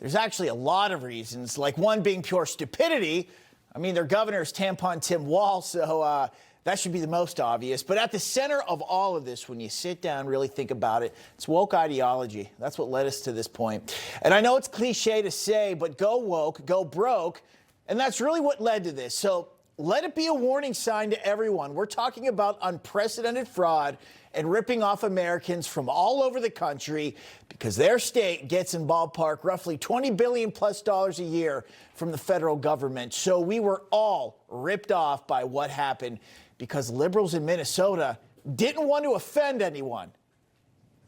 There's actually a lot of reasons, like one being pure stupidity. I mean, their governor is Tampon Tim Walz, so that should be the most obvious. But at the center of all of this, when you sit down and really think about it, it's woke ideology. That's what led us to this point. And I know it's cliche to say, but go woke, go broke. And that's really what led to this. So let it be a warning sign to everyone. We're talking about unprecedented fraud and ripping off Americans from all over the country because their state gets in ballpark roughly $20 billion plus a year from the federal government. So we were all ripped off by what happened because liberals in Minnesota didn't want to offend anyone.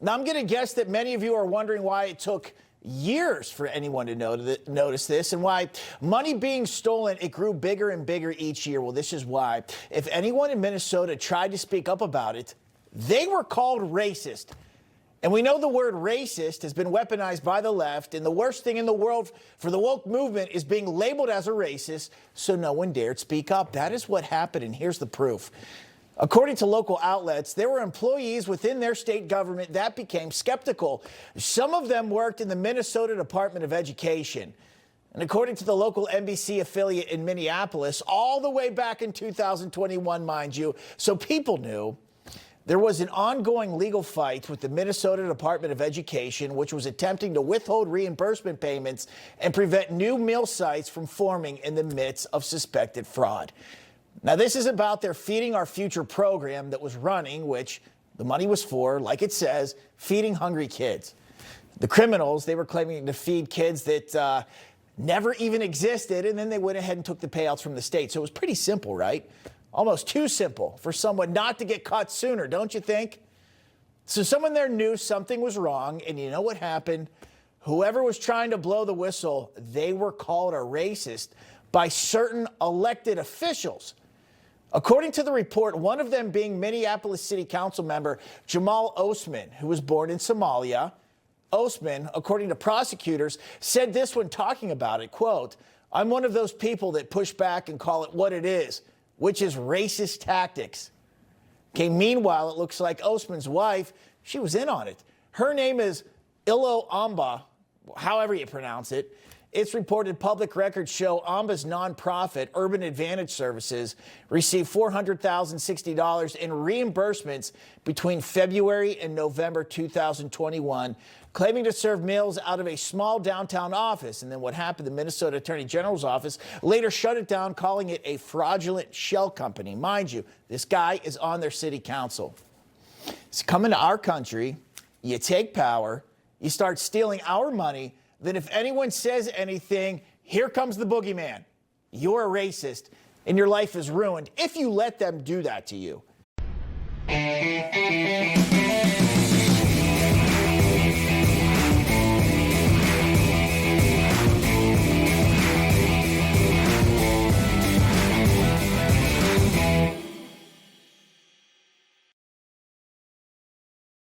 Now, I'm going to guess that many of you are wondering why it took years for anyone to notice this and why money being stolen, it grew bigger and bigger each year. Well, this is why. If anyone in Minnesota tried to speak up about it, they were called racist. And we know the word racist has been weaponized by the left, and the worst thing in the world for the woke movement is being labeled as a racist, so no one dared speak up. That is what happened, and here's the proof. According to local outlets, there were employees within their state government that became skeptical. Some of them worked in the Minnesota Department of Education. And according to the local NBC affiliate in Minneapolis, all the way back in 2021, mind you, so people knew, there was an ongoing legal fight with the Minnesota Department of Education, which was attempting to withhold reimbursement payments and prevent new mill sites from forming in the midst of suspected fraud. Now, this is about their Feeding Our Future program that was running, which the money was for, like it says, feeding hungry kids. The criminals, they were claiming to feed kids that never even existed, and then they went ahead and took the payouts from the state. So it was pretty simple, right? Almost too simple for someone not to get caught sooner, don't you think? So someone there knew something was wrong, and you know what happened? Whoever was trying to blow the whistle, they were called a racist by certain elected officials. According to the report, one of them being Minneapolis City Council member Jamal Osman, who was born in Somalia. Osman, according to prosecutors, said this when talking about it, quote, "I'm one of those people that push back and call it what it is, which is racist tactics." Okay, meanwhile, it looks like Osman's wife, she was in on it. Her name is Ilo Amba, however you pronounce it. It's reported public records show Amba's nonprofit, Urban Advantage Services, received $400,060 in reimbursements between February and November 2021, claiming to serve meals out of a small downtown office. And then what happened, the Minnesota Attorney General's office later shut it down, calling it a fraudulent shell company. Mind you, this guy is on their city council. It's coming to our country, you take power, you start stealing our money, then if anyone says anything, here comes the boogeyman. You're a racist, and your life is ruined if you let them do that to you.